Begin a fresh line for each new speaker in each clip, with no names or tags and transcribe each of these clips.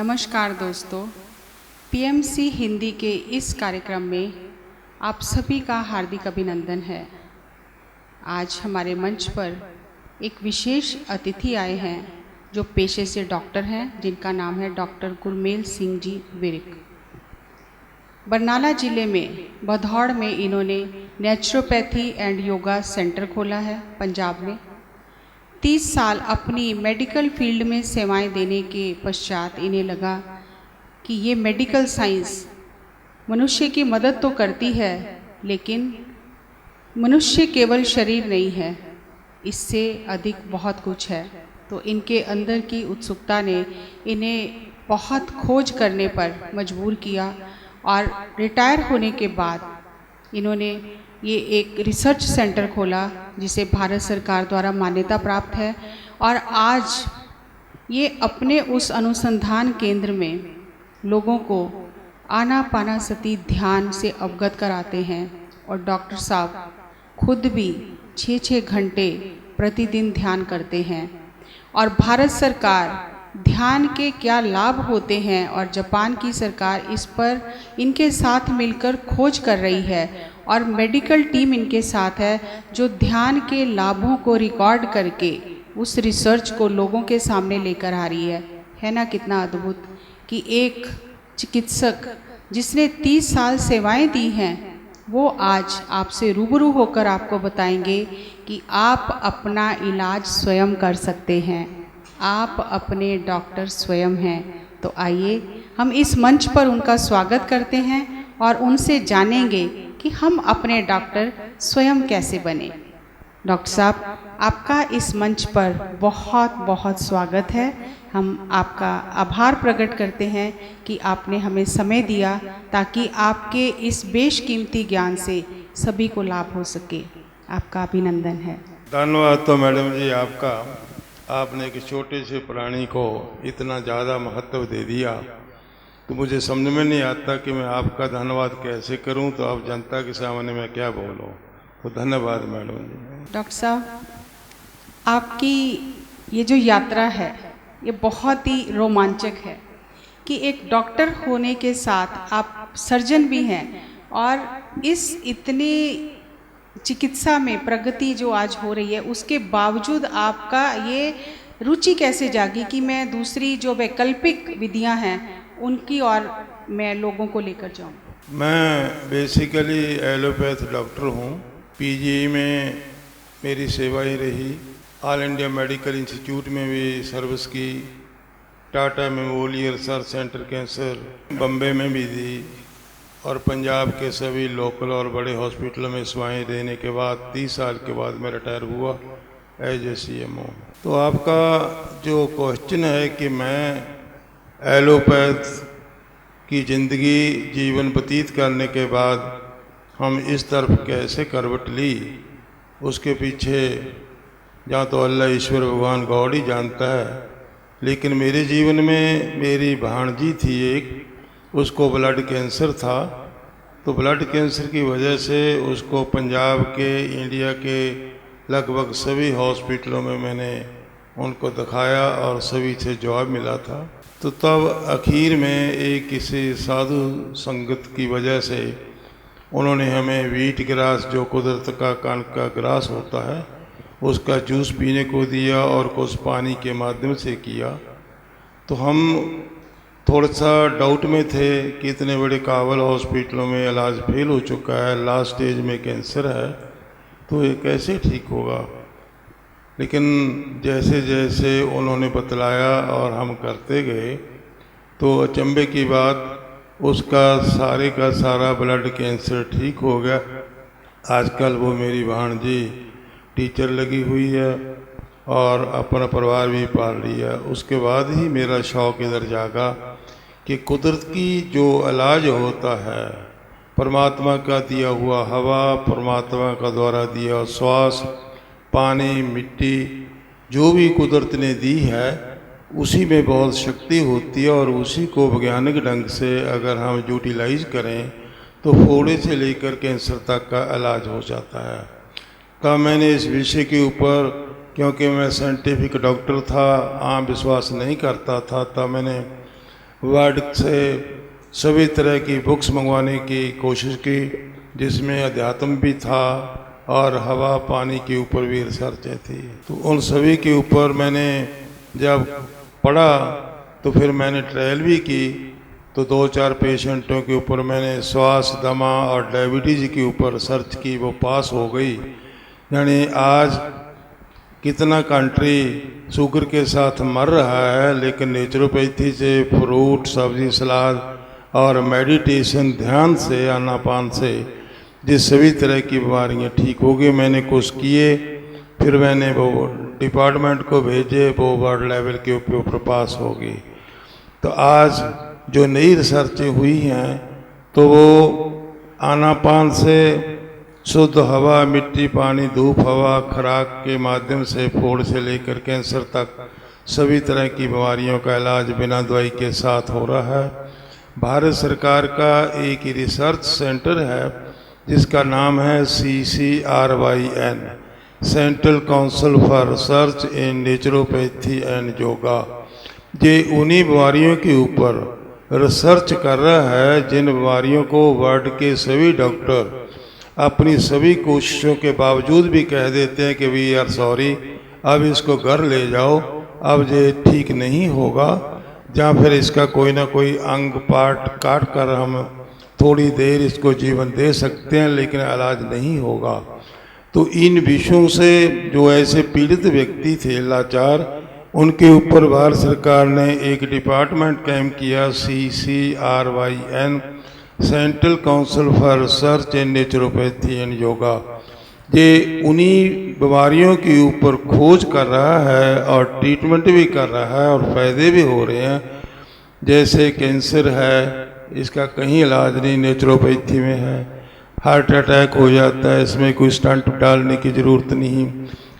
नमस्कार दोस्तों, पीएमसी हिंदी के इस कार्यक्रम में आप सभी का हार्दिक अभिनंदन है। आज हमारे मंच पर एक विशेष अतिथि आए हैं जो पेशे से डॉक्टर हैं, जिनका नाम है डॉक्टर गुरमेल सिंह जी विर्क। बरनाला जिले में भदौड़ में इन्होंने नेचुरोपैथी एंड योगा सेंटर खोला है पंजाब में। 30 साल अपनी मेडिकल फील्ड में सेवाएं देने के पश्चात इन्हें लगा कि ये मेडिकल साइंस मनुष्य की मदद तो करती है, लेकिन मनुष्य केवल शरीर नहीं है, इससे अधिक बहुत कुछ है। तो इनके अंदर की उत्सुकता ने इन्हें बहुत खोज करने पर मजबूर किया और रिटायर होने के बाद इन्होंने ये एक रिसर्च सेंटर खोला जिसे भारत सरकार द्वारा मान्यता प्राप्त है। और आज ये अपने उस अनुसंधान केंद्र में लोगों को आनापानासति ध्यान से अवगत कराते हैं और डॉक्टर साहब खुद भी 6-6 घंटे प्रतिदिन ध्यान करते हैं। और भारत सरकार ध्यान के क्या लाभ होते हैं और जापान की सरकार इस पर इनके साथ मिलकर खोज कर रही है और मेडिकल टीम इनके साथ है जो ध्यान के लाभों को रिकॉर्ड करके उस रिसर्च को लोगों के सामने लेकर आ रही है ना। कितना अद्भुत कि एक चिकित्सक जिसने 30 साल सेवाएं दी हैं वो आज आपसे रूबरू होकर आपको बताएंगे कि आप अपना इलाज स्वयं कर सकते हैं, आप अपने डॉक्टर स्वयं हैं। तो आइए हम इस मंच पर उनका स्वागत करते हैं और उनसे जानेंगे कि हम अपने डॉक्टर स्वयं कैसे बने। डॉक्टर साहब, आपका इस मंच पर बहुत बहुत स्वागत है। हम आपका आभार प्रकट करते हैं कि आपने हमें समय दिया ताकि आपके इस बेशकीमती ज्ञान से सभी को लाभ हो सके। आपका अभिनंदन है।
धन्यवाद। तो मैडम जी आपका, आपने एक छोटे से प्राणी को इतना ज़्यादा महत्व दे दिया तो मुझे समझ में नहीं आता कि मैं आपका धन्यवाद कैसे करूं, तो आप जनता के सामने मैं क्या बोलूं। तो धन्यवाद मैडम जी।
डॉक्टर साहब, आपकी ये जो यात्रा है ये बहुत ही रोमांचक है कि एक डॉक्टर होने के साथ आप सर्जन भी हैं और इस इतनी चिकित्सा में प्रगति जो आज हो रही है उसके बावजूद आपका ये रुचि कैसे जागी कि मैं दूसरी जो वैकल्पिक विधियां हैं उनकी और मैं लोगों को लेकर जाऊं।
मैं बेसिकली एलोपैथ डॉक्टर हूं। पीजीआई में मेरी सेवाएं रही, ऑल इंडिया मेडिकल इंस्टीट्यूट में भी सर्विस की, Tata memorial research centre cancer Bombay में भी दी और पंजाब के सभी लोकल और बड़े हॉस्पिटलों में सेवाएं देने के बाद 30 साल के बाद मैं रिटायर हुआ एज ए CMO। तो आपका जो क्वेश्चन है कि मैं एलोपैथ की ज़िंदगी जीवन व्यतीत करने के बाद हम इस तरफ कैसे करवट ली, उसके पीछे जहाँ तो अल्लाह ईश्वर भगवान गॉड ही जानता है, लेकिन मेरे जीवन में मेरी भांजी थी एक, उसको ब्लड कैंसर था। तो ब्लड कैंसर की वजह से उसको पंजाब के, इंडिया के लगभग सभी हॉस्पिटलों में मैंने उनको दिखाया और सभी से जवाब मिला था। तो तब आखिर में एक किसी साधु संगत की वजह से उन्होंने हमें व्हीट ग्रास, जो कुदरत का कणक का ग्रास होता है, उसका जूस पीने को दिया और कुछ पानी के माध्यम से किया। तो हम थोड़ा सा डाउट में थे कि इतने बड़े काबल हॉस्पिटलों में इलाज फेल हो चुका है, लास्ट स्टेज में कैंसर है, तो ये कैसे ठीक होगा। लेकिन जैसे जैसे उन्होंने बतलाया और हम करते गए तो अचंभे की बात, उसका सारे का सारा ब्लड कैंसर ठीक हो गया। आजकल वो मेरी भांजी टीचर लगी हुई है और अपना परिवार भी पाल रही है। उसके बाद ही मेरा शौक़ इधर जागा कि कुदरत की जो इलाज होता है, परमात्मा का दिया हुआ हवा, परमात्मा का द्वारा दिया श्वास, पानी, मिट्टी, जो भी कुदरत ने दी है उसी में बहुत शक्ति होती है और उसी को वैज्ञानिक ढंग से अगर हम यूटिलाइज करें तो फोड़े से लेकर कैंसर तक का इलाज हो जाता है। तब मैंने इस विषय के ऊपर, क्योंकि मैं साइंटिफिक डॉक्टर था, आम विश्वास नहीं करता था, तब मैंने वर्ड से सभी तरह की बुक्स मंगवाने की कोशिश की, जिसमें अध्यात्म भी था और हवा पानी के ऊपर भी रिसर्चें थी। तो उन सभी के ऊपर मैंने जब पढ़ा तो फिर मैंने ट्रायल भी की। तो 2-4 पेशेंटों के ऊपर मैंने श्वास, दमा और डायबिटीज़ के ऊपर रिसर्च की, वो पास हो गई। यानी आज कितना कंट्री शुगर के साथ मर रहा है, लेकिन नेचुरोपैथी से, फ्रूट, सब्जी, सलाद और मेडिटेशन, ध्यान से, आनापान से जिस सभी तरह की बीमारियां ठीक हो गई। मैंने कुछ किए, फिर मैंने वो डिपार्टमेंट को भेजे, वो वर्ल्ड लेवल के ऊपर पास हो गई। तो आज जो नई रिसर्चें हुई हैं तो वो आनापान से शुद्ध हवा, मिट्टी, पानी, धूप, हवा, खुराक के माध्यम से फोड़ से लेकर कैंसर तक सभी तरह की बीमारियों का इलाज बिना दवाई के साथ हो रहा है। भारत सरकार का एक रिसर्च सेंटर है जिसका नाम है CCRYN, central council for research in naturopathy and yoga. ये उन्हीं बीमारियों के ऊपर रिसर्च कर रहा है जिन बीमारियों को वर्ल्ड के सभी डॉक्टर अपनी सभी कोशिशों के बावजूद भी कह देते हैं कि वी आर सॉरी, अब इसको घर ले जाओ, अब ये ठीक नहीं होगा, या फिर इसका कोई ना कोई अंग पार्ट काट कर हम थोड़ी देर इसको जीवन दे सकते हैं, लेकिन इलाज नहीं होगा। तो इन विषयों से जो ऐसे पीड़ित व्यक्ति थे, लाचार, उनके ऊपर भारत सरकार ने एक डिपार्टमेंट कायम किया, CCRYN, central council for research in naturopathy and yoga. ये उन्हीं बीमारियों के ऊपर खोज कर रहा है और ट्रीटमेंट भी कर रहा है और फायदे भी हो रहे हैं। जैसे कैंसर है, इसका कहीं इलाज नहीं, नेचुरोपैथी में है। हार्ट अटैक हो जाता है, इसमें कोई स्टंट डालने की ज़रूरत नहीं।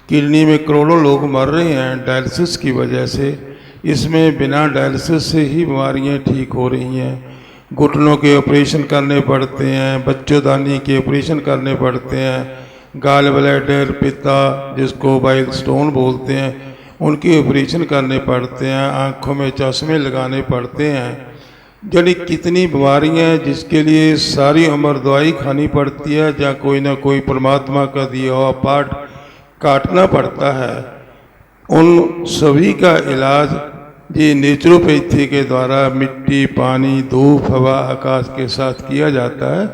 किडनी में करोड़ों लोग मर रहे हैं डायलिसिस की वजह से, इसमें बिना डायलिसिस से ही बीमारियां ठीक हो रही हैं। घुटनों के ऑपरेशन करने पड़ते हैं, बच्चोदानी के ऑपरेशन करने पड़ते हैं, गाल ब्लैडर, पित्ता जिसको बाइल स्टोन बोलते हैं, उनके ऑपरेशन करने पड़ते हैं, आँखों में चश्मे लगाने पड़ते हैं। यानी कितनी बीमारियां हैं जिसके लिए सारी उम्र दवाई खानी पड़ती है, या कोई ना कोई परमात्मा का दिया हुआ पार्ट काटना पड़ता है। उन सभी का इलाज ये नेचुरोपैथी के द्वारा मिट्टी, पानी, धूप, हवा, आकाश के साथ किया जाता है।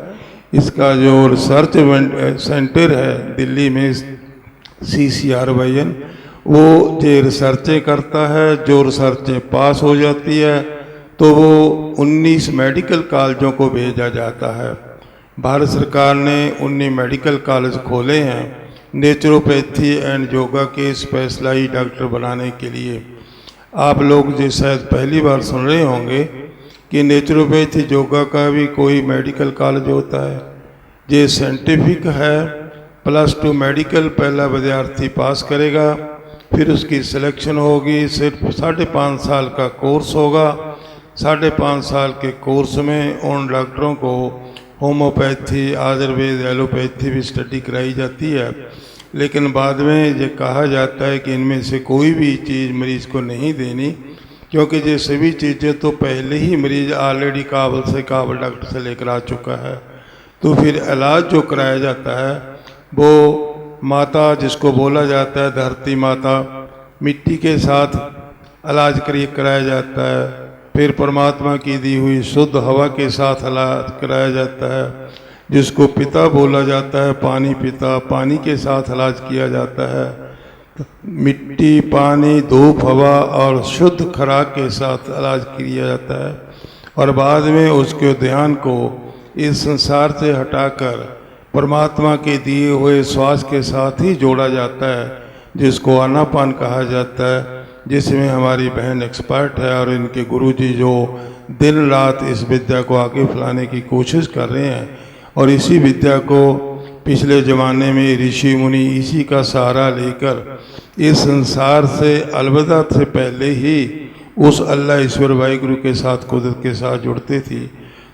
इसका जो रिसर्च सेंटर है दिल्ली में, CCRYN, वो ये रिसर्चें करता है। जो रिसर्चें पास हो जाती है तो वो 19 मेडिकल कॉलेजों को भेजा जाता है। भारत सरकार ने 19 मेडिकल कॉलेज खोले हैं नेचुरोपैथी एंड योगा के स्पेशलाइज्ड डॉक्टर बनाने के लिए। आप लोग जो शायद पहली बार सुन रहे होंगे कि नेचुरोपैथी योगा का भी कोई मेडिकल कॉलेज होता है। ये साइंटिफिक है, +2 मेडिकल पहला विद्यार्थी पास करेगा, फिर उसकी सिलेक्शन होगी। सिर्फ 5.5 साल का कोर्स होगा। 5.5 साल के कोर्स में उन डॉक्टरों को होम्योपैथी, आयुर्वेद, एलोपैथी भी स्टडी कराई जाती है। लेकिन बाद में ये कहा जाता है कि इनमें से कोई भी चीज़ मरीज़ को नहीं देनी, क्योंकि ये सभी चीज़ें तो पहले ही मरीज़ ऑलरेडी काबल डॉक्टर से लेकर आ चुका है। तो फिर इलाज जो कराया जाता है वो माता, जिसको बोला जाता है धरती माता, मिट्टी के साथ इलाज कराया जाता है। फिर परमात्मा की दी हुई शुद्ध हवा के साथ इलाज कराया जाता है, जिसको पिता बोला जाता है, पानी पिता, पानी के साथ इलाज किया जाता है। मिट्टी, पानी, धूप, हवा और शुद्ध खुराक के साथ इलाज किया जाता है। और बाद में उसके ध्यान को इस संसार से हटाकर परमात्मा के दिए हुए श्वास के साथ ही जोड़ा जाता है, जिसको आनापान कहा जाता है, जिसमें हमारी बहन एक्सपर्ट है और इनके गुरुजी जो दिन रात इस विद्या को आगे फैलाने की कोशिश कर रहे हैं। और इसी विद्या को पिछले ज़माने में ऋषि मुनि इसी का सहारा लेकर इस संसार से अलविदा से पहले ही उस अल्लाह ईश्वर वाहिगुरु के साथ, कुदरत के साथ जुड़ते थी।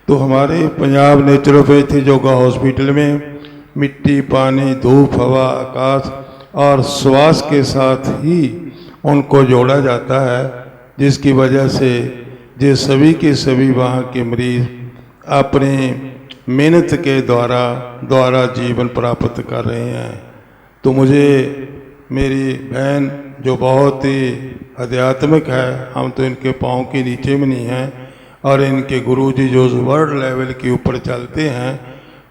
तो हमारे पंजाब नेचुरोपैथी योगा हॉस्पिटल में मिट्टी, पानी, धूप, हवा, आकाश और श्वास के साथ ही उनको जोड़ा जाता है, जिसकी वजह से जो सभी के सभी वहाँ के मरीज अपने मेहनत के द्वारा जीवन प्राप्त कर रहे हैं। तो मुझे मेरी बहन जो बहुत ही आध्यात्मिक है, हम तो इनके पाँव के नीचे में नहीं हैं, और इनके गुरुजी जो वर्ल्ड लेवल के ऊपर चलते हैं,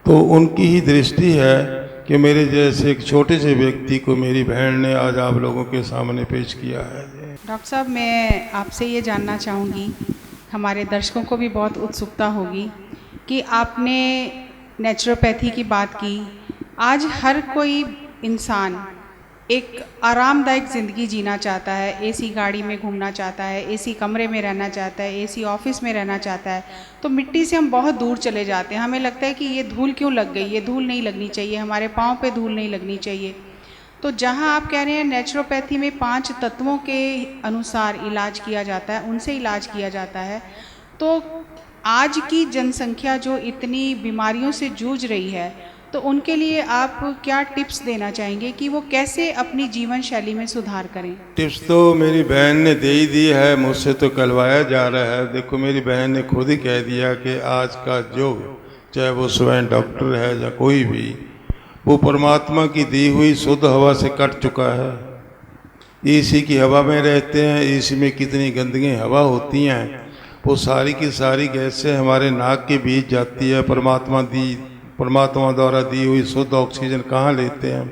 तो उनकी ही दृष्टि है कि मेरे जैसे एक छोटे से व्यक्ति को मेरी बहन ने आज आप लोगों के सामने पेश किया है।
डॉक्टर साहब, मैं आपसे ये जानना चाहूँगी, हमारे दर्शकों को भी बहुत उत्सुकता होगी कि आपने नेचुरोपैथी की बात की। आज हर कोई इंसान एक आरामदायक ज़िंदगी जीना चाहता है, एसी गाड़ी में घूमना चाहता है, एसी कमरे में रहना चाहता है, एसी ऑफिस में रहना चाहता है। तो मिट्टी से हम बहुत दूर चले जाते हैं, हमें लगता है कि ये धूल क्यों लग गई, ये धूल नहीं लगनी चाहिए, हमारे पाँव पे धूल नहीं लगनी चाहिए। तो जहाँ आप कह रहे हैं नेचुरोपैथी में 5 तत्वों के अनुसार इलाज किया जाता है, उनसे इलाज किया जाता है, तो आज की जनसंख्या जो इतनी बीमारियों से जूझ रही है, तो उनके लिए आप क्या टिप्स देना चाहेंगे कि वो कैसे अपनी जीवन शैली में सुधार करें? टिप्स
तो मेरी बहन ने दे ही दी है, मुझसे तो कहलवाया जा रहा है। देखो, मेरी बहन ने खुद ही कह दिया कि आज का युग, चाहे वो स्वयं डॉक्टर है या कोई भी, वो परमात्मा की दी हुई शुद्ध हवा से कट चुका है। एसी की हवा में रहते हैं, एसी में कितनी गंदगी हवा होती हैं, वो सारी की सारी गैसें हमारे नाक के बीच जाती है। परमात्मा द्वारा दी हुई शुद्ध ऑक्सीजन कहाँ लेते हैं?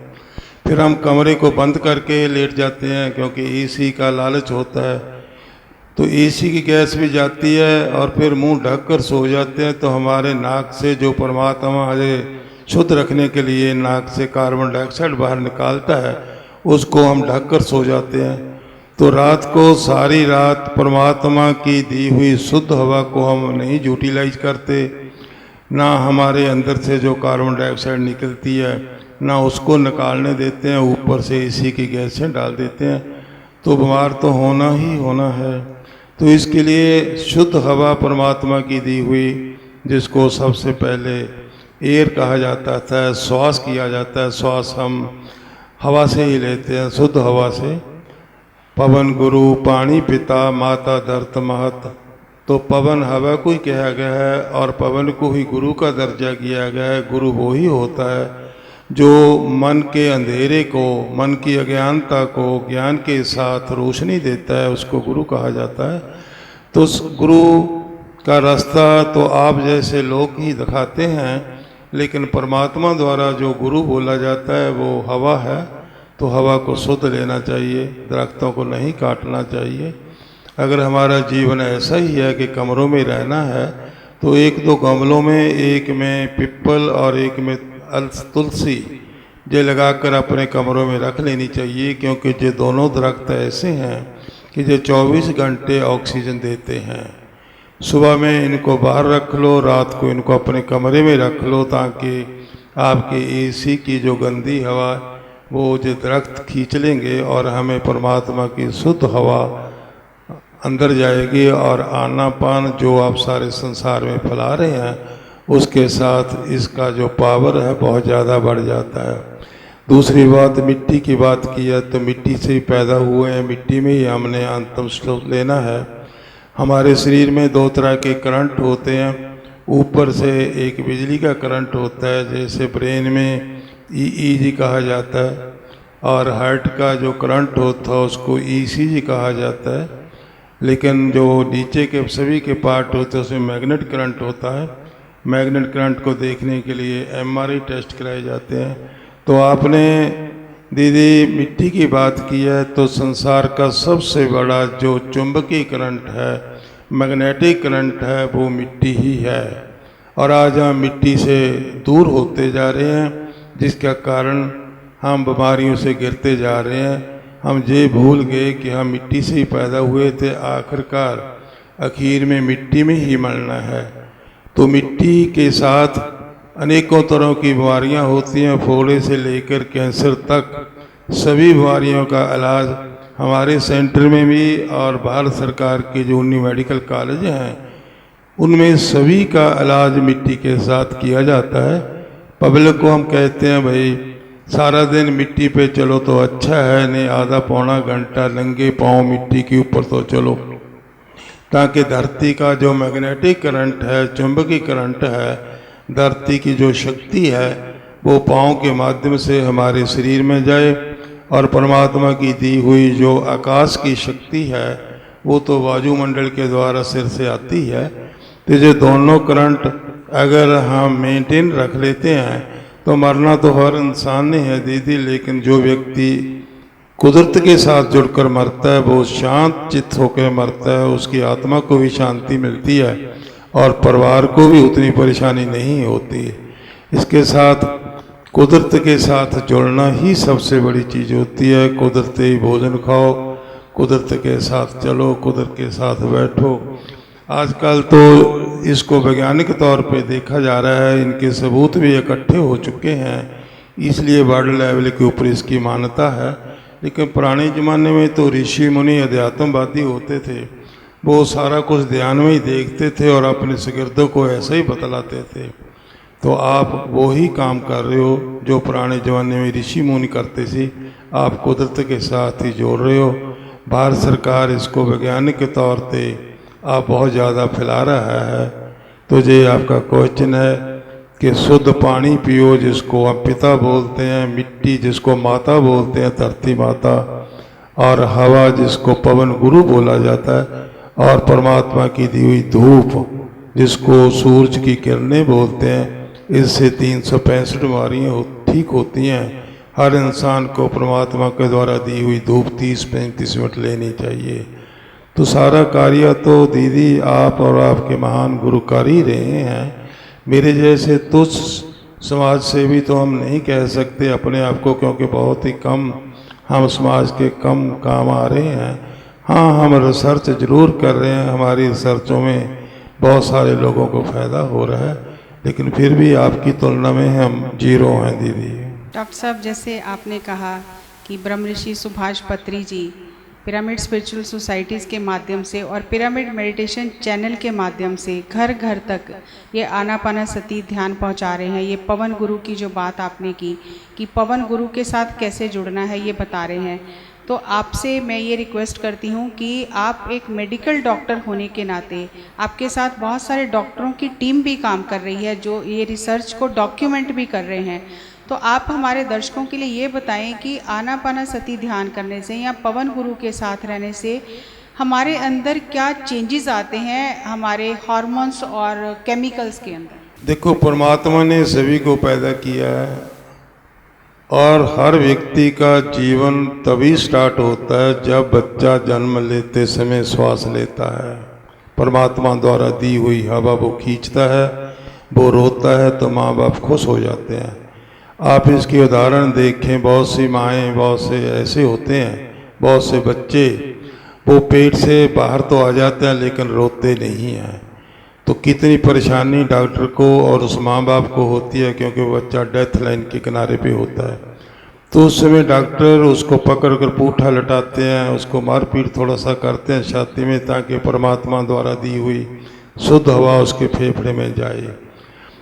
फिर हम कमरे को बंद करके लेट जाते हैं, क्योंकि एसी का लालच होता है। तो एसी की गैस भी जाती है, और फिर मुंह ढककर सो जाते हैं। तो हमारे नाक से जो परमात्मा हमें शुद्ध रखने के लिए नाक से कार्बन डाइऑक्साइड बाहर निकालता है, उसको हम ढककर सो जाते हैं। तो रात को सारी रात परमात्मा की दी हुई शुद्ध हवा को हम नहीं यूटिलाइज करते, ना हमारे अंदर से जो कार्बन डाइऑक्साइड निकलती है ना उसको निकालने देते हैं, ऊपर से एसी की गैसें डाल देते हैं। तो बीमार तो होना ही होना है। तो इसके लिए शुद्ध हवा परमात्मा की दी हुई, जिसको सबसे पहले एयर कहा जाता था, श्वास किया जाता है, श्वास हम हवा से ही लेते हैं, शुद्ध हवा से। पवन गुरु पानी पिता माता धरत महत, तो पवन हवा को ही कहा गया है, और पवन को ही गुरु का दर्जा किया गया है। गुरु वो ही होता है जो मन के अंधेरे को, मन की अज्ञानता को ज्ञान के साथ रोशनी देता है, उसको गुरु कहा जाता है। तो उस गुरु का रास्ता तो आप जैसे लोग ही दिखाते हैं, लेकिन परमात्मा द्वारा जो गुरु बोला जाता है वो हवा है। तो हवा को शुद्ध लेना चाहिए, दरख्तों को नहीं काटना चाहिए। अगर हमारा जीवन ऐसा ही है कि कमरों में रहना है, तो 1-2 गमलों में, एक में पिपल और एक में तुलसी, ये लगाकर अपने कमरों में रख लेनी चाहिए। क्योंकि ये दोनों दरख्त ऐसे हैं कि जो 24 घंटे ऑक्सीजन देते हैं। सुबह में इनको बाहर रख लो, रात को इनको अपने कमरे में रख लो, ताकि आपके एसी की जो गंदी हवा वो जो दरख्त खींच लेंगे और हमें परमात्मा की शुद्ध हवा अंदर जाएगी। और आनापान जो आप सारे संसार में फैला रहे हैं, उसके साथ इसका जो पावर है बहुत ज़्यादा बढ़ जाता है। दूसरी बात, मिट्टी की बात की है, तो मिट्टी से ही पैदा हुए हैं, मिट्टी में ही हमने अंतिम श्वास लेना है। हमारे शरीर में 2 तरह के करंट होते हैं। ऊपर से एक बिजली का करंट होता है, जैसे ब्रेन में EEG कहा जाता है, और हार्ट का जो करंट होता है उसको ECG कहा जाता है। लेकिन जो नीचे के सभी के पार्ट होते हैं उसमें मैग्नेट करंट होता है। मैग्नेट करंट को देखने के लिए MRI टेस्ट कराए जाते हैं। तो आपने दीदी मिट्टी की बात की है, तो संसार का सबसे बड़ा जो चुंबकीय करंट है, मैग्नेटिक करंट है, वो मिट्टी ही है। और आज हम मिट्टी से दूर होते जा रहे हैं, जिसका कारण हम बीमारियों से गिरते जा रहे हैं। हम ये भूल गए कि हम मिट्टी से ही पैदा हुए थे, आखिरकार आखिर में मिट्टी में ही मरना है। तो मिट्टी के साथ अनेकों तरह की बीमारियां होती हैं, फोड़े से लेकर कैंसर तक सभी बीमारियों का इलाज हमारे सेंटर में भी, और भारत सरकार के जो 19 मेडिकल कॉलेज हैं उनमें सभी का इलाज मिट्टी के साथ किया जाता है। पब्लिक को हम कहते हैं, भाई सारा दिन मिट्टी पे चलो तो अच्छा है, नहीं आधा पौना घंटा नंगे पाँव मिट्टी के ऊपर तो चलो। ताकि धरती का जो मैग्नेटिक करंट है, चुंबकीय करंट है, धरती की जो शक्ति है वो पाँव के माध्यम से हमारे शरीर में जाए, और परमात्मा की दी हुई जो आकाश की शक्ति है वो तो वायुमंडल के द्वारा सिर से आती है। तो ये दोनों करंट अगर हम मेंटेन रख लेते हैं तो मरना तो हर इंसान ने है दीदी, लेकिन जो व्यक्ति कुदरत के साथ जुड़कर मरता है वो शांत चित्त होकर मरता है, उसकी आत्मा को भी शांति मिलती है और परिवार को भी उतनी परेशानी नहीं होती। इसके साथ कुदरत के साथ जुड़ना ही सबसे बड़ी चीज़ होती है। कुदरती भोजन खाओ, कुदरत के साथ चलो, कुदरत के साथ बैठो। आजकल तो इसको वैज्ञानिक तौर पे देखा जा रहा है, इनके सबूत भी इकट्ठे हो चुके हैं, इसलिए वर्ल्ड लेवल के ऊपर इसकी मान्यता है। लेकिन पुराने ज़माने में तो ऋषि मुनि अध्यात्मवादी होते थे, वो सारा कुछ ध्यान में ही देखते थे और अपने शागिर्दों को ऐसा ही बतलाते थे। तो आप वो ही काम कर रहे हो जो पुराने ज़माने में ऋषि मुनि करते थे, आप कुदरत के साथ ही जोड़ रहे हो। भारत सरकार इसको वैज्ञानिक के तौर पे आप बहुत ज़्यादा फैला रहा है। तो ये आपका क्वेश्चन है कि शुद्ध पानी पियो, जिसको हम पिता बोलते हैं, मिट्टी जिसको माता बोलते हैं, धरती माता, और हवा जिसको पवन गुरु बोला जाता है, और परमात्मा की दी हुई धूप जिसको सूरज की किरणें बोलते हैं। इससे 365 बीमारियाँ ठीक होती हैं। हर इंसान को परमात्मा के द्वारा दी हुई धूप 30-35 मिनट लेनी चाहिए। तो सारा कार्य तो दीदी आप और आपके महान गुरु कर ही रहे हैं। मेरे जैसे तुच्छ समाज सेवी तो हम नहीं कह सकते अपने आप को, क्योंकि बहुत ही कम हम समाज के कम काम आ रहे हैं। हाँ, हम रिसर्च जरूर कर रहे हैं, हमारी रिसर्चों में बहुत सारे लोगों को फ़ायदा हो रहा है, लेकिन फिर भी आपकी तुलना में हम जीरो हैं दीदी।
डॉक्टर साहब, जैसे आपने कहा कि ब्रह्म ऋषि सुभाष पत्री जी पिरामिड स्पिरिचुअल सोसाइटीज़ के माध्यम से और पिरामिड मेडिटेशन चैनल के माध्यम से घर घर तक ये आनापानासती ध्यान पहुंचा रहे हैं। ये पवन गुरु की जो बात आपने की कि पवन गुरु के साथ कैसे जुड़ना है ये बता रहे हैं। तो आपसे मैं ये रिक्वेस्ट करती हूँ कि आप एक मेडिकल डॉक्टर होने के नाते आपके साथ बहुत सारे डॉक्टरों की टीम भी काम कर रही है जो ये रिसर्च को डॉक्यूमेंट भी कर रहे हैं। तो आप हमारे दर्शकों के लिए ये बताएं कि आनापानासती ध्यान करने से या पवन गुरु के साथ रहने से हमारे अंदर क्या चेंजेस आते हैं, हमारे हार्मोन्स और केमिकल्स के अंदर।
देखो, परमात्मा ने सभी को पैदा किया है और हर व्यक्ति का जीवन तभी स्टार्ट होता है जब बच्चा जन्म लेते समय श्वास लेता है। परमात्मा द्वारा दी हुई हवा वो खींचता है, वो रोता है तो माँ बाप खुश हो जाते हैं। आप इसके उदाहरण देखें, बहुत सी माएँ, बहुत से ऐसे होते हैं, बहुत से बच्चे वो पेट से बाहर तो आ जाते हैं लेकिन रोते नहीं हैं। तो कितनी परेशानी डॉक्टर को और उस माँ बाप को होती है, क्योंकि वो बच्चा डेथ लाइन के किनारे पे होता है। तो उस समय डॉक्टर उसको पकड़ कर पूठा लटाते हैं, उसको मारपीट थोड़ा सा करते हैं छाती में, ताकि परमात्मा द्वारा दी हुई शुद्ध हवा उसके फेफड़े में जाए।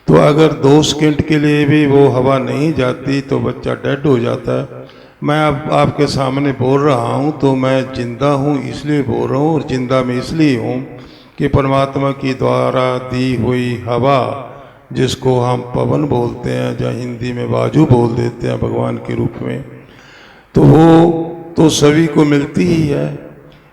तो अगर 2 सेकंड के लिए भी वो हवा नहीं जाती तो बच्चा डेड हो जाता है। मैं अब आपके सामने बोल रहा हूँ तो मैं जिंदा हूँ इसलिए बोल रहा हूँ, और जिंदा मैं इसलिए हूँ कि परमात्मा की द्वारा दी हुई हवा जिसको हम पवन बोलते हैं, या हिंदी में वायु बोल देते हैं भगवान के रूप में, तो वो तो सभी को मिलती ही है।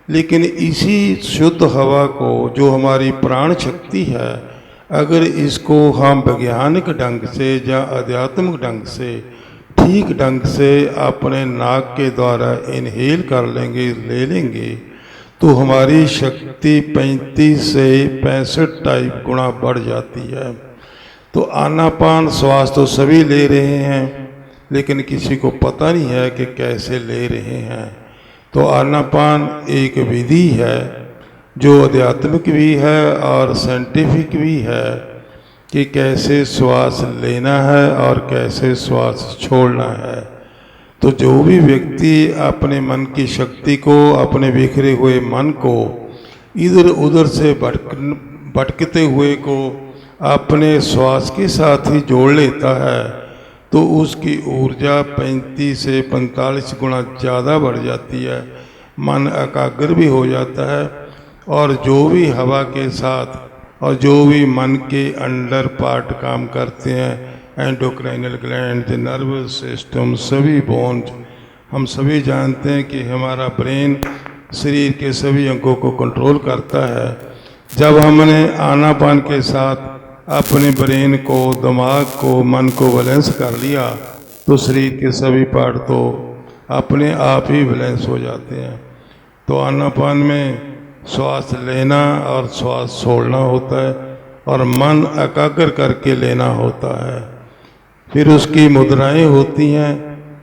लेकिन इसी शुद्ध हवा को, जो हमारी प्राण शक्ति है, अगर इसको हम वैज्ञानिक ढंग से या आध्यात्मिक ढंग से ठीक ढंग से अपने नाक के द्वारा इनहेल कर लेंगे, ले लेंगे, तो हमारी शक्ति 35 से 65 टाइप गुना बढ़ जाती है। तो आनापान श्वास तो सभी ले रहे हैं, लेकिन किसी को पता नहीं है कि कैसे ले रहे हैं। तो आनापान एक विधि है जो आध्यात्मिक भी है और साइंटिफिक भी है कि कैसे श्वास लेना है और कैसे श्वास छोड़ना है। तो जो भी व्यक्ति अपने मन की शक्ति को, अपने बिखरे हुए मन को इधर उधर से भटकते हुए को अपने श्वास के साथ ही जोड़ लेता है, तो उसकी ऊर्जा 35 से 45 गुना ज़्यादा बढ़ जाती है। मन एकाग्र भी हो जाता है और जो भी हवा के साथ और जो भी मन के अंडर पार्ट काम करते हैं, एंडोक्राइनल ग्लैंड, नर्वस सिस्टम, सभी बोन्स, हम सभी जानते हैं कि हमारा ब्रेन शरीर के सभी अंगों को कंट्रोल करता है। जब हमने आनापान के साथ अपने ब्रेन को, दिमाग को, मन को बैलेंस कर लिया तो शरीर के सभी पार्ट तो अपने आप ही बैलेंस हो जाते हैं। तो आनापान में श्वास लेना और श्वास छोड़ना होता है और मन एकाग्र करके लेना होता है। फिर उसकी मुद्राएं होती हैं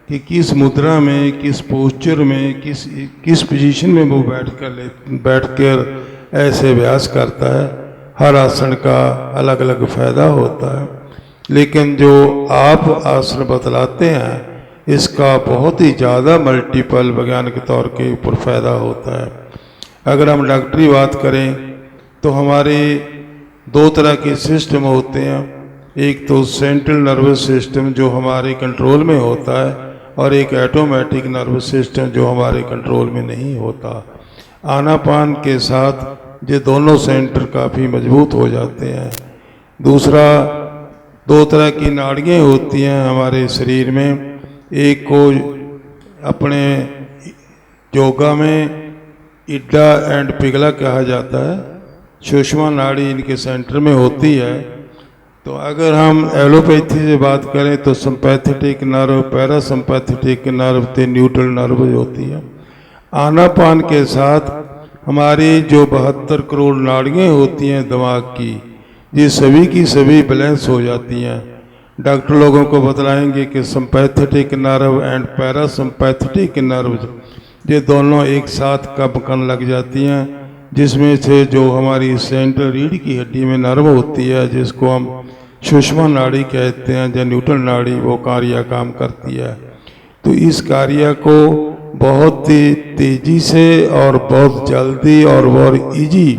कि किस मुद्रा में, किस पोस्चर में, किस पोजीशन में वो बैठकर ऐसे अभ्यास करता है। हर आसन का अलग अलग फायदा होता है, लेकिन जो आप आसन बतलाते हैं इसका बहुत ही ज़्यादा मल्टीपल वैज्ञानिक तौर के ऊपर फायदा होता है। अगर हम डॉक्टरी बात करें तो हमारे दो तरह के सिस्टम होते हैं। एक तो सेंट्रल नर्वस सिस्टम जो हमारे कंट्रोल में होता है, और एक ऑटोमेटिक नर्वस सिस्टम जो हमारे कंट्रोल में नहीं होता। आनापान के साथ ये दोनों सेंटर काफ़ी मजबूत हो जाते हैं। दूसरा, दो तरह की नाड़ियाँ होती हैं हमारे शरीर में। एक को अपने योगा में इड्डा एंड पिघला कहा जाता है। सुषमा नाड़ी इनके सेंटर में होती है। तो अगर हम एलोपैथी से बात करें तो सिंपैथेटिक नर्व, पैरासिम्पैथेटिक नर्व, तो न्यूट्रल नर्व होती है। आनापान के साथ हमारी जो 72 करोड़ नाड़ियाँ होती हैं दिमाग की, ये सभी की सभी बैलेंस हो जाती हैं। डॉक्टर लोगों को बतलाएंगे कि sympathetic nerve and parasympathetic nerve ये दोनों एक साथ कब लग जाती हैं, जिसमें से जो हमारी सेंट्रल रीढ़ की हड्डी में नर्व होती है, जिसको हम सुषमा नाड़ी कहते हैं या न्यूट्रल नाड़ी, वो कार्य काम करती है। तो इस कार्य को बहुत ही तेजी से और बहुत जल्दी और बहुत इजी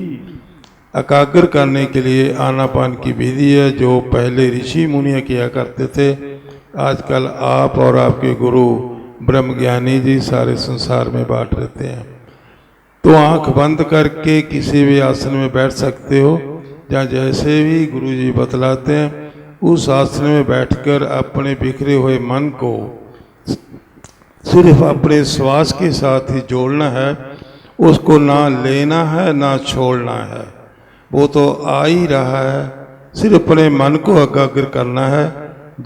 एकाग्र करने के लिए आनापान की विधि है, जो पहले ऋषि मुनि किया करते थे। आजकल आप और आपके गुरु ब्रह्मज्ञानी जी सारे संसार में बांट रहते हैं। तो आंख बंद करके किसी भी आसन में बैठ सकते हो, या जैसे भी गुरु जी बतलाते हैं उस आसन में बैठकर अपने बिखरे हुए मन को सिर्फ अपने श्वास के साथ ही जोड़ना है। उसको ना लेना है ना छोड़ना है, वो तो आ ही रहा है। सिर्फ अपने मन को एकाग्र करना है।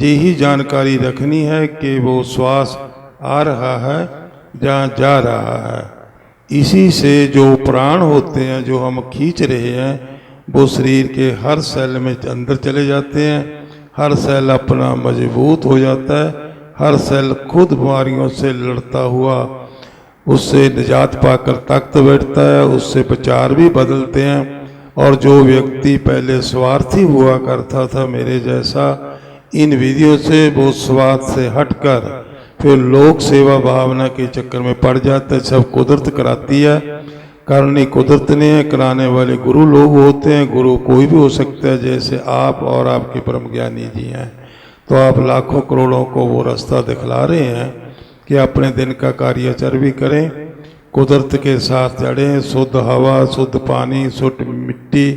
यही जानकारी रखनी है कि वो श्वास आ रहा है या जा रहा है। इसी से जो प्राण होते हैं जो हम खींच रहे हैं, वो शरीर के हर सेल में अंदर चले जाते हैं। हर सेल अपना मजबूत हो जाता है। हर सेल खुद बीमारियों से लड़ता हुआ उससे निजात पाकर ताकत बैठता है। उससे विचार भी बदलते हैं। और जो व्यक्ति पहले स्वार्थी हुआ करता था मेरे जैसा, इन विधियों से वो स्वार्थ से हटकर फिर लोक सेवा भावना के चक्कर में पड़ जाता है। सब कुदरत कराती है, करनी कुदरत ने है, कराने वाले गुरु लोग होते हैं। गुरु कोई भी हो सकता है, जैसे आप और आपके परम ज्ञानी जी हैं। तो आप लाखों करोड़ों को वो रास्ता दिखला रहे हैं कि अपने दिन का कार्याचर भी करें, कुदरत के साथ जड़ें, शुद्ध हवा, शुद्ध पानी, शुद्ध मिट्टी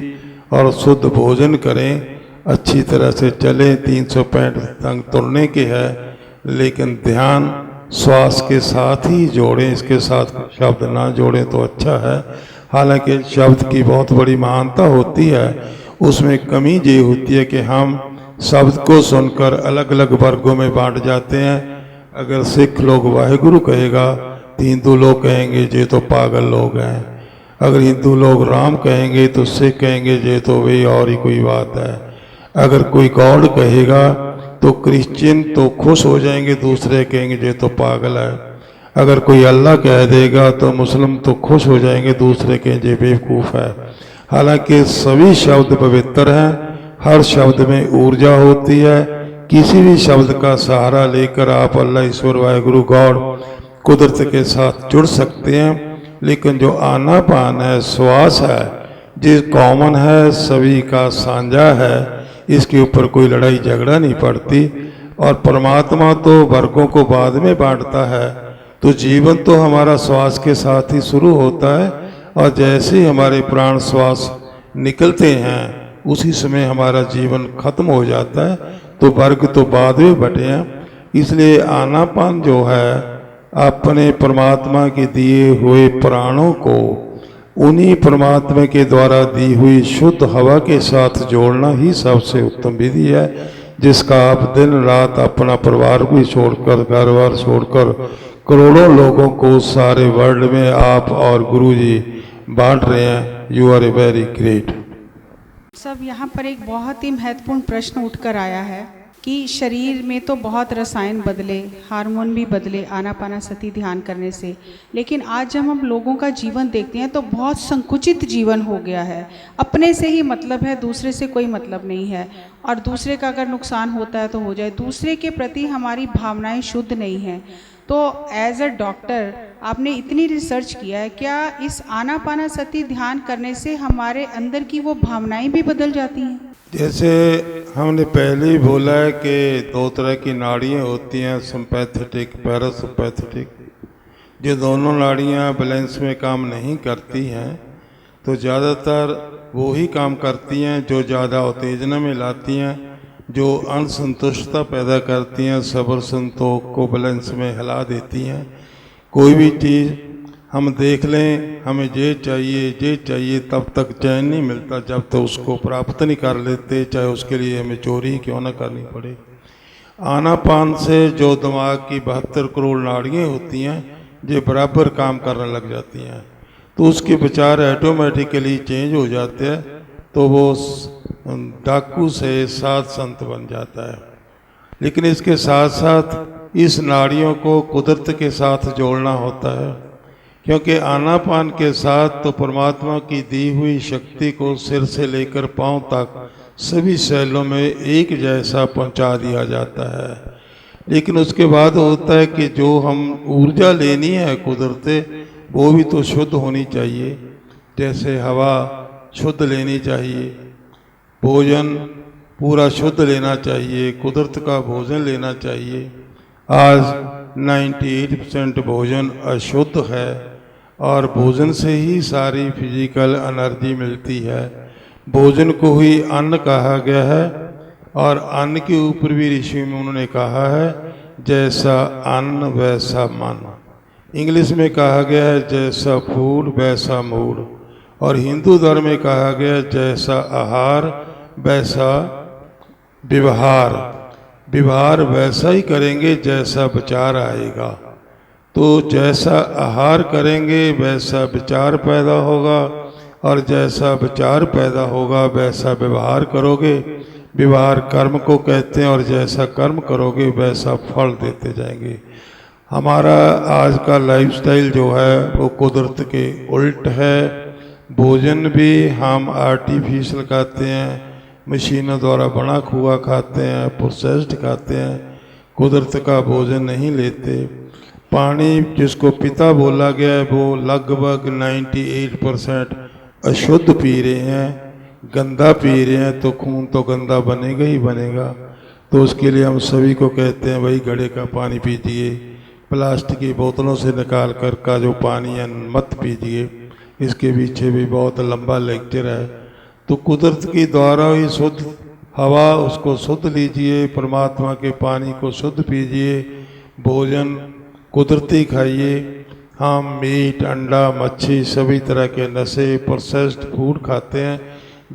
और शुद्ध भोजन करें, अच्छी तरह से चलें। 365 तंग तुरने के है, लेकिन ध्यान श्वास के साथ ही जोड़ें, इसके साथ शब्द ना जोड़ें तो अच्छा है। हालांकि शब्द की बहुत बड़ी महानता होती है, उसमें कमी ये होती है कि हम शब्द को सुनकर अलग अलग वर्गों में बांट जाते हैं। अगर सिख लोग वाहेगुरु कहेगा तो हिंदू लोग कहेंगे ये तो पागल लोग हैं। अगर हिंदू लोग राम कहेंगे तो सिख कहेंगे ये तो वे और ही कोई बात है। अगर कोई गॉड कहेगा तो क्रिश्चियन तो खुश हो जाएंगे, दूसरे कहेंगे ये तो पागल है। अगर कोई अल्लाह कह देगा तो मुस्लिम तो खुश हो जाएंगे, दूसरे कहेंगे बेवकूफ़ है। हालांकि सभी शब्द पवित्र हैं, हर शब्द में ऊर्जा होती है। किसी भी शब्द का सहारा लेकर आप अल्लाह, ईश्वर, वाहेगुरु, गॉड, कुदरत के साथ जुड़ सकते हैं। लेकिन जो आनापान है, श्वास है, जो कॉमन है, सभी का साझा है, इसके ऊपर कोई लड़ाई झगड़ा नहीं पड़ती। और परमात्मा तो वर्गों को बाद में बांटता है। तो जीवन तो हमारा श्वास के साथ ही शुरू होता है और जैसे ही हमारे प्राण श्वास निकलते हैं उसी समय हमारा जीवन खत्म हो जाता है। तो वर्ग तो बाद में बटे हैं, इसलिए आनापान जो है अपने परमात्मा के दिए हुए प्राणों को उन्हीं परमात्मा के द्वारा दी हुई शुद्ध हवा के साथ जोड़ना ही सबसे उत्तम विधि है, जिसका आप दिन रात अपना परिवार भी छोड़कर, घर बार छोड़कर करोड़ों लोगों को सारे वर्ल्ड में आप और गुरु जी बांट रहे हैं। You are a very great.
सब यहाँ पर एक बहुत ही महत्वपूर्ण प्रश्न उठकर आया है कि शरीर में तो बहुत रसायन बदले, हार्मोन भी बदले आनापानासती ध्यान करने से, लेकिन आज जब हम लोगों का जीवन देखते हैं तो बहुत संकुचित जीवन हो गया है। अपने से ही मतलब है, दूसरे से कोई मतलब नहीं है, और दूसरे का अगर नुकसान होता है तो हो जाए। दूसरे के प्रति हमारी भावनाएं शुद्ध नहीं हैं। तो एज अ डॉक्टर आपने इतनी रिसर्च किया है, क्या इस आनापानासती ध्यान करने से हमारे अंदर की वो भावनाएं भी बदल जाती हैं?
जैसे हमने पहले ही बोला है कि दो तरह की नाड़ियाँ होती हैं, सिंपैथेटिक, पैरासिम्पैथेटिक। जो दोनों नाड़ियाँ बैलेंस में काम नहीं करती हैं तो ज़्यादातर वो ही काम करती हैं जो ज़्यादा उत्तेजना में लाती हैं, जो असंतुष्टता पैदा करती हैं, सब्र संतोष को बैलेंस में हिला देती हैं। कोई भी चीज़ हम देख लें, हमें ये चाहिए, तब तक चैन नहीं मिलता जब तक उसको प्राप्त नहीं कर लेते, चाहे उसके लिए हमें चोरी क्यों ना करनी पड़े। आनापान से जो दिमाग की 72 करोड़ नाड़ियाँ होती हैं ये बराबर काम करने लग जाती हैं, तो उसके विचार ऑटोमेटिकली चेंज हो जाते हैं, तो वो डाकू से साध संत बन जाता है। लेकिन इसके साथ साथ इस नाड़ियों को कुदरत के साथ जोड़ना होता है, क्योंकि आनापान के साथ तो परमात्मा की दी हुई शक्ति को सिर से लेकर पांव तक सभी सेलों में एक जैसा पहुंचा दिया जाता है। लेकिन उसके बाद होता है कि जो हम ऊर्जा लेनी है कुदरत, वो भी तो शुद्ध होनी चाहिए। जैसे हवा शुद्ध लेनी चाहिए, भोजन पूरा शुद्ध लेना चाहिए, कुदरत का भोजन लेना चाहिए। आज 98% भोजन अशुद्ध है और भोजन से ही सारी फिजिकल एनर्जी मिलती है। भोजन को ही अन्न कहा गया है, और अन्न के ऊपर भी ऋषि में उन्होंने कहा है जैसा अन्न वैसा मन। इंग्लिश में कहा गया है जैसा फूड वैसा मूड, और हिंदू धर्म में कहा गया है जैसा आहार वैसा व्यवहार। व्यवहार वैसा ही करेंगे जैसा विचार आएगा। तो जैसा आहार करेंगे वैसा विचार पैदा होगा, और जैसा विचार पैदा होगा वैसा व्यवहार करोगे। व्यवहार कर्म को कहते हैं, और जैसा कर्म करोगे वैसा फल देते जाएंगे। हमारा आज का लाइफस्टाइल जो है वो कुदरत के उल्ट है। भोजन भी हम आर्टिफिशियल खाते हैं, मशीनों द्वारा बना हुआ खाते हैं, प्रोसेस्ड खाते हैं, कुदरत का भोजन नहीं लेते। पानी जिसको पिता बोला गया है वो लगभग 98% अशुद्ध पी रहे हैं, गंदा पी रहे हैं, तो खून तो गंदा बनेगा ही बनेगा। तो उसके लिए हम सभी को कहते हैं भाई घड़े का पानी पीजिए, प्लास्टिक की बोतलों से निकाल कर का जो पानी है मत पीजिए। इसके पीछे भी बहुत लंबा लेक्चर है। तो कुदरत के द्वारा ही शुद्ध हवा उसको शुद्ध लीजिए, परमात्मा के पानी को शुद्ध पीजिए, भोजन कुदरती खाइए। हम मीट, अंडा, मच्छी सभी तरह के नशे प्रोसेस्ड फूड खाते हैं,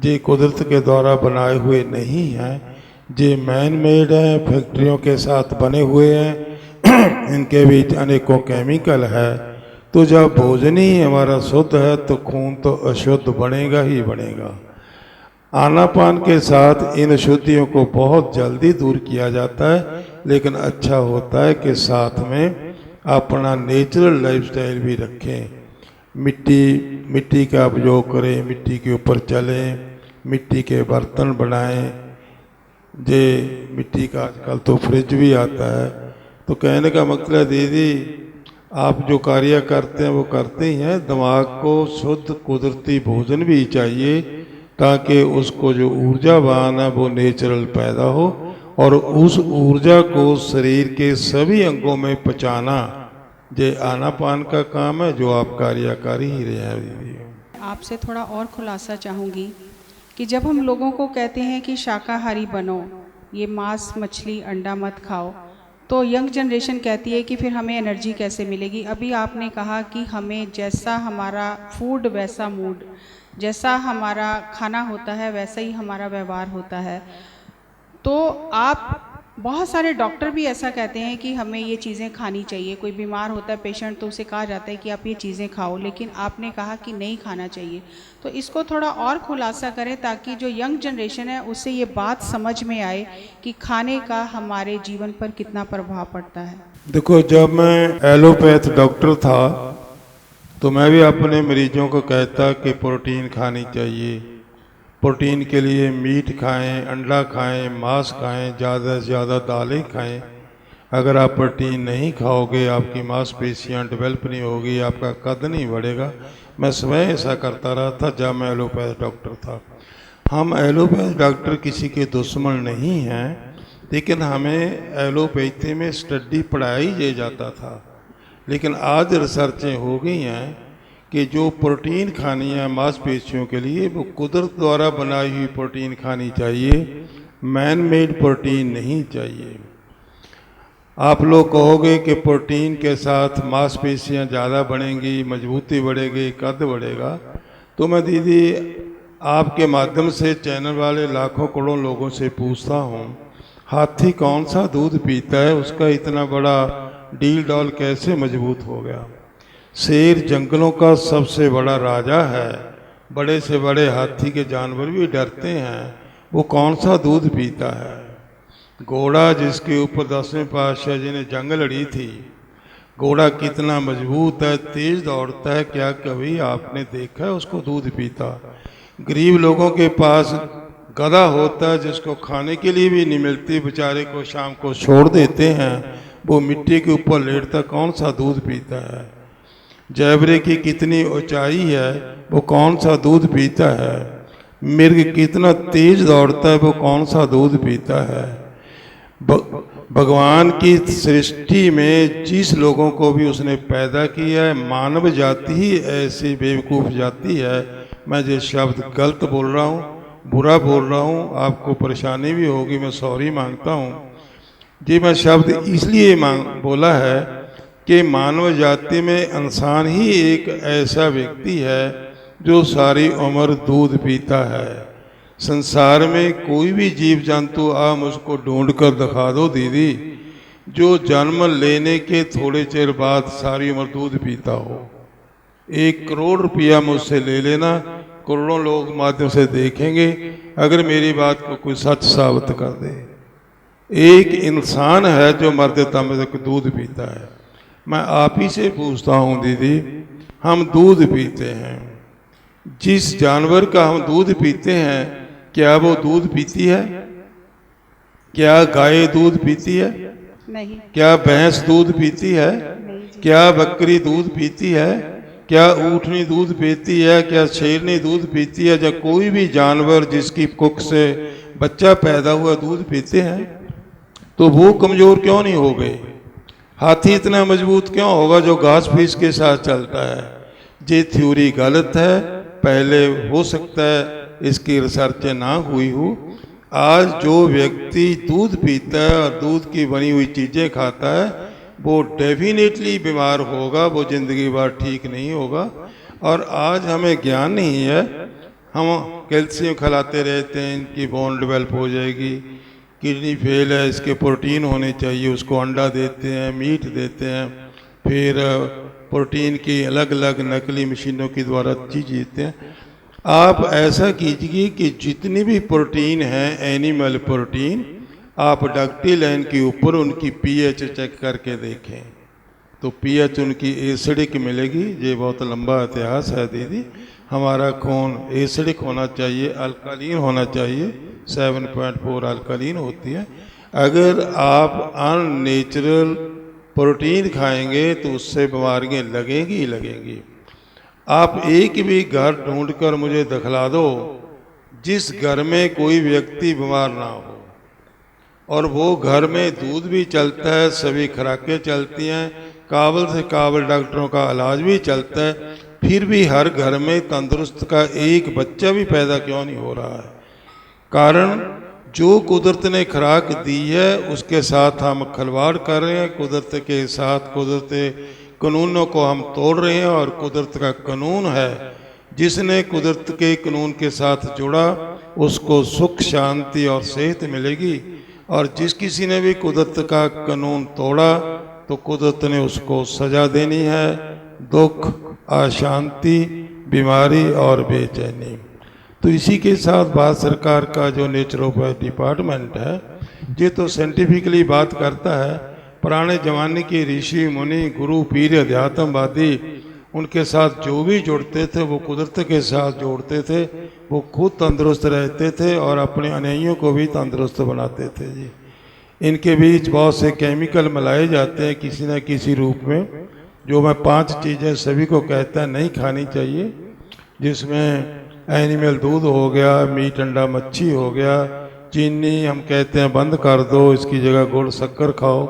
ये कुदरत के द्वारा बनाए हुए नहीं हैं, ये मैन मेड हैं, फैक्ट्रियों के साथ बने हुए हैं, इनके बीच अनेकों केमिकल है। तो जब भोजन ही हमारा शुद्ध है तो खून तो अशुद्ध बनेगा ही बनेगा। आनापान के साथ इन अशुद्धियों को बहुत जल्दी दूर किया जाता है, लेकिन अच्छा होता है कि साथ में अपना नेचुरल लाइफस्टाइल भी रखें। मिट्टी का उपयोग करें, मिट्टी के ऊपर चलें, मिट्टी के बर्तन बनाएं। जे मिट्टी का आजकल तो फ्रिज भी आता है। तो कहने का मतलब दीदी आप जो कार्य करते हैं वो करते ही हैं। दिमाग को शुद्ध कुदरती भोजन भी चाहिए ताकि उसको जो ऊर्जावान है वो नेचुरल पैदा हो, और उस ऊर्जा को शरीर के सभी अंगों में पहुँचाना ये आनापान का काम है, जो आप कार्य कर ही रहे हैं।
आपसे थोड़ा और खुलासा चाहूँगी कि जब हम लोगों को कहते हैं कि शाकाहारी बनो, ये मांस मछली अंडा मत खाओ, तो यंग जनरेशन कहती है कि फिर हमें एनर्जी कैसे मिलेगी। अभी आपने कहा कि हमें जैसा हमारा फूड वैसा मूड, जैसा हमारा खाना होता है वैसा ही हमारा व्यवहार होता है। तो आप, बहुत सारे डॉक्टर भी ऐसा कहते हैं कि हमें ये चीज़ें खानी चाहिए। कोई बीमार होता है पेशेंट तो उसे कहा जाता है कि आप ये चीज़ें खाओ, लेकिन आपने कहा कि नहीं खाना चाहिए। तो इसको थोड़ा और खुलासा करें ताकि जो यंग जनरेशन है उससे ये बात समझ में आए कि खाने का हमारे जीवन पर कितना प्रभाव पड़ता है।
देखो, जब मैं एलोपैथ डॉक्टर था तो मैं भी अपने मरीजों को कहता कि प्रोटीन खानी चाहिए। प्रोटीन के लिए मीट खाएं, अंडा खाएं, मांस खाएं, ज़्यादा से ज़्यादा दालें खाएं। अगर आप प्रोटीन नहीं खाओगे आपकी मांसपेशियां डेवलप नहीं होगी, आपका कद नहीं बढ़ेगा। मैं स्वयं ऐसा करता रहा था जब मैं एलोपैथ डॉक्टर था। हम एलोपैथ डॉक्टर किसी के दुश्मन नहीं हैं, लेकिन हमें एलोपैथी में स्टडी पढ़ाई जाता था। लेकिन आज रिसर्चें हो गई हैं कि जो प्रोटीन खानी है मांसपेशियों के लिए वो कुदरत द्वारा बनाई हुई प्रोटीन खानी चाहिए, मैन मेड प्रोटीन नहीं चाहिए। आप लोग कहोगे कि प्रोटीन के साथ मांसपेशियां ज़्यादा बढ़ेंगी, मजबूती बढ़ेगी, कद बढ़ेगा। तो मैं दीदी आपके माध्यम से चैनल वाले लाखों करोड़ों लोगों से पूछता हूँ, हाथी कौन सा दूध पीता है, उसका इतना बड़ा डील डॉल कैसे मजबूत हो गया? शेर जंगलों का सबसे बड़ा राजा है, बड़े से बड़े हाथी के जानवर भी डरते हैं, वो कौन सा दूध पीता है? घोड़ा जिसके ऊपर 10वें पातशाह जी ने जंग लड़ी थी, घोड़ा कितना मजबूत है, तेज दौड़ता है, क्या कभी आपने देखा है उसको दूध पीता? गरीब लोगों के पास गधा होता है जिसको खाने के लिए भी नहीं मिलती, बेचारे को शाम को छोड़ देते हैं, वो मिट्टी के ऊपर लेटता, कौन सा दूध पीता है? जैबरे की कितनी ऊंचाई है, वो कौन सा दूध पीता है? मिर्ग कितना तेज दौड़ता है, वो कौन सा दूध पीता है? भगवान की सृष्टि में जिस लोगों को भी उसने पैदा किया है, मानव जाति ही ऐसी बेवकूफ़ जाति है। मैं जो शब्द गलत बोल रहा हूँ, बुरा बोल रहा हूँ, आपको परेशानी भी होगी, मैं सॉरी मांगता हूँ जी। मैं शब्द इसलिए बोला है कि मानव जाति में इंसान ही एक ऐसा व्यक्ति है जो सारी उम्र दूध पीता है। संसार में कोई भी जीव जंतु आप मुझको ढूंढ कर दिखा दो दीदी, जो जन्म लेने के थोड़े चेर बाद सारी उम्र दूध पीता हो। 1 करोड़ रुपया मुझसे ले लेना, करोड़ों लोग माध्यम से देखेंगे, अगर मेरी बात को कोई सच साबित कर दे। एक इंसान है जो मरते दम तक दूध पीता है। मैं आप ही से पूछता हूँ दीदी, हम दूध पीते हैं, जिस जानवर का हम दूध पीते हैं क्या वो दूध पीती है? क्या गाय दूध पीती है?
नहीं।
क्या भैंस दूध पीती है? क्या बकरी दूध पीती है? क्या ऊँटनी दूध पीती है? क्या शेरनी दूध पीती है? जब कोई भी जानवर जिसकी कुख से बच्चा पैदा हुआ दूध पीते हैं, तो वो कमज़ोर क्यों नहीं हो गए? हाथी इतना मजबूत क्यों होगा जो घास फूस के साथ चलता है? ये थ्योरी गलत है, पहले हो सकता है इसकी रिसर्च ना हुई हो। आज जो व्यक्ति दूध पीता है और दूध की बनी हुई चीज़ें खाता है वो डेफिनेटली बीमार होगा, वो ज़िंदगी भर ठीक नहीं होगा। और आज हमें ज्ञान नहीं है, हम कैल्शियम खिलाते रहते हैं, इनकी बोन डेवलप हो जाएगी, किडनी फेल है, इसके प्रोटीन होने चाहिए, उसको अंडा देते हैं, मीट देते हैं, फिर प्रोटीन की अलग अलग नकली मशीनों के द्वारा चीज़ देते हैं। आप ऐसा कीजिए कि जितनी भी प्रोटीन है एनिमल प्रोटीन, आप डक्टी लाइन के ऊपर उनकी पीएच चेक करके देखें, तो पीएच उनकी एसिडिक मिलेगी। ये बहुत लंबा इतिहास है दीदी। हमारा खून एसिडिक होना चाहिए, अल्कलीन होना चाहिए, 7.4 अल्कलीन होती है। अगर आप अननेचुरल प्रोटीन खाएंगे तो उससे बीमारियाँ लगेंगी ही लगेंगी। आप एक भी घर ढूंढकर मुझे दिखला दो जिस घर में कोई व्यक्ति बीमार ना हो, और वो घर में दूध भी चलता है, सभी खुराकें चलती हैं, काबिल से काबिल डॉक्टरों का इलाज भी चलता है, फिर भी हर घर में तंदुरुस्त का एक बच्चा भी पैदा क्यों नहीं हो रहा है? कारण जो कुदरत ने खुराक दी है उसके साथ हम खिलवाड़ कर रहे हैं, कुदरत के साथ कुदरत कानूनों को हम तोड़ रहे हैं। और कुदरत का कानून है, जिसने कुदरत के कानून के साथ जुड़ा उसको सुख, शांति और सेहत मिलेगी। और जिस किसी ने भी कुदरत का कानून तोड़ा तो कुदरत ने उसको सजा देनी है, दुख, अशांति, बीमारी और बेचैनी। तो इसी के साथ भारत सरकार का जो नेचुरोपैथ डिपार्टमेंट है ये तो साइंटिफिकली बात करता है। पुराने ज़माने के ऋषि मुनि, गुरु, पीर, अध्यात्मवादी, उनके साथ जो भी जुड़ते थे वो कुदरत के साथ जोड़ते थे, वो खुद तंदुरुस्त रहते थे और अपने अनुयायियों को भी तंदुरुस्त बनाते थे जी। इनके बीच बहुत से केमिकल मिलाए जाते हैं किसी न किसी रूप में, जो मैं 5 चीज़ें सभी को कहता है नहीं खानी चाहिए, जिसमें एनिमल दूध हो गया, मीट, अंडा, मच्छी हो गया, चीनी हम कहते हैं बंद कर दो, इसकी जगह गुड़ शक्कर खाओ,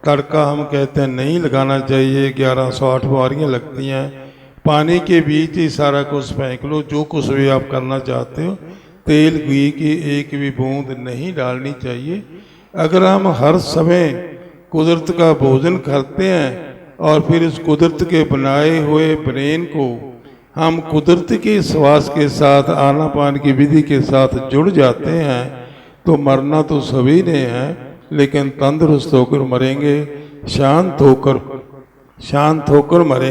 तड़का हम कहते हैं नहीं लगाना चाहिए, 1108 बीमारियाँ लगती हैं, पानी के बीच ही सारा कुछ फेंक लो, जो कुछ भी आप करना चाहते हो, तेल घी की एक भी बूंद नहीं डालनी चाहिए। अगर हम हर समय कुदरत का भोजन करते हैं और फिर इस कुदरत के बनाए हुए ब्रेन को हम कुदरत के श्वास के साथ, आनापान की विधि के साथ जुड़ जाते हैं तो मरना तो सभी ने है, लेकिन तंदुरुस्त होकर मरेंगे, शांत होकर मरेंगे।